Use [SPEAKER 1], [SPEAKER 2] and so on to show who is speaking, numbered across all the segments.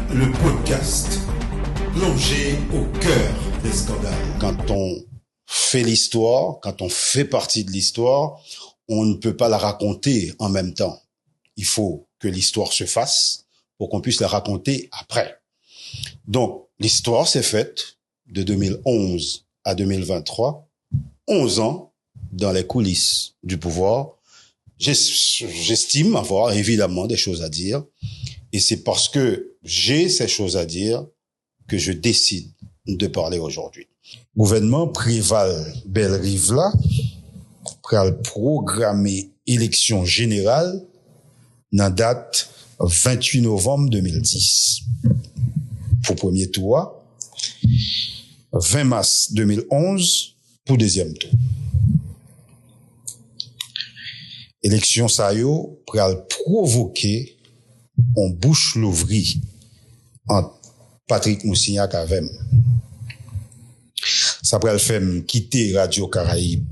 [SPEAKER 1] le podcast, plongé au cœur des scandales.
[SPEAKER 2] Quand on fait l'histoire, quand on fait partie de l'histoire, on ne peut pas la raconter en même temps. Il faut que l'histoire se fasse pour qu'on puisse la raconter après. Donc, l'histoire s'est faite de 2011 à 2023, 11 ans dans les coulisses du pouvoir. J'estime avoir évidemment des choses à dire, et c'est parce que j'ai ces choses à dire que je décide de parler aujourd'hui. Gouvernement Préval Bellerive là, pral programmer élection générale dans date 28 novembre 2010. Pour premier tour, 20 mars 2011 pour deuxième tour. Élection sa yo pral provoquer on bouche l'ouvri entre Patrick Moussignac avec ça pral faire quitter Radio Caraïbe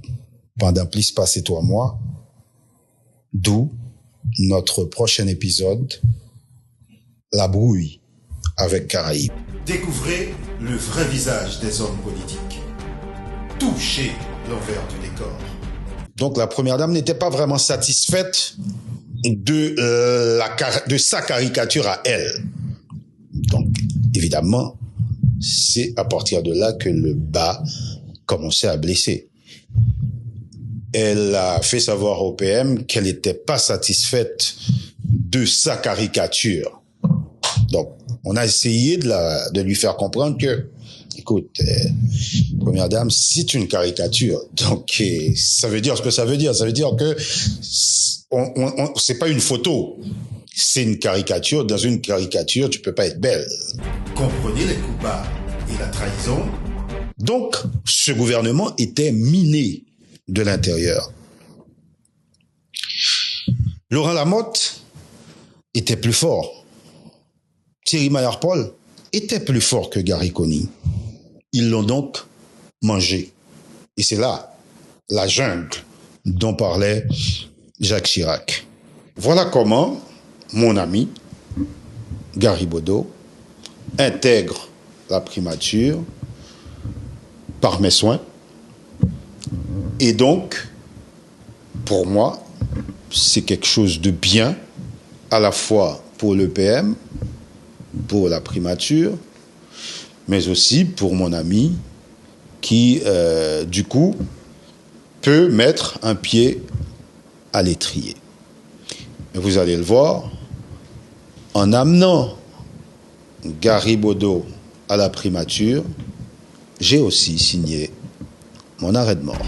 [SPEAKER 2] pendant plus passé 3 mois, d'où notre prochain épisode, la brouille avec Caraïbe.
[SPEAKER 1] Découvrez le vrai visage des hommes politiques. Touchez l'envers du décor.
[SPEAKER 2] Donc la première dame n'était pas vraiment satisfaite de sa caricature à elle. Donc évidemment, c'est à partir de là que le bas commençait à blesser. Elle a fait savoir au PM qu'elle n'était pas satisfaite de sa caricature. Donc, on a essayé de lui faire comprendre que, écoute, première dame, c'est une caricature. Donc, ça veut dire ce que ça veut dire. Ça veut dire que c'est pas une photo. C'est une caricature. Dans une caricature, tu peux pas être belle.
[SPEAKER 1] Comprenez les coups bas et la trahison.
[SPEAKER 2] Donc, ce gouvernement était miné de l'intérieur. Laurent Lamotte était plus fort. Thierry Maillard-Paul était plus fort que Gary Coney. Ils l'ont donc mangé. Et c'est là la jungle dont parlait Jacques Chirac. Voilà comment mon ami Gary Bodo intègre la primature par mes soins. Et donc, pour moi, c'est quelque chose de bien, à la fois pour le PM, pour la primature, mais aussi pour mon ami qui, du coup, peut mettre un pied à l'étrier. Et vous allez le voir, en amenant Gary Bodo à la primature, j'ai aussi signé mon arrêt de mort.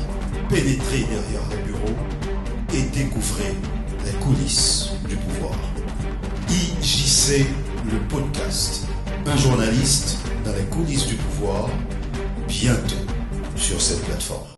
[SPEAKER 1] Pénétrez derrière les bureaux et découvrez les coulisses du pouvoir. IJC, le podcast. Un journaliste dans les coulisses du pouvoir, bientôt sur cette plateforme.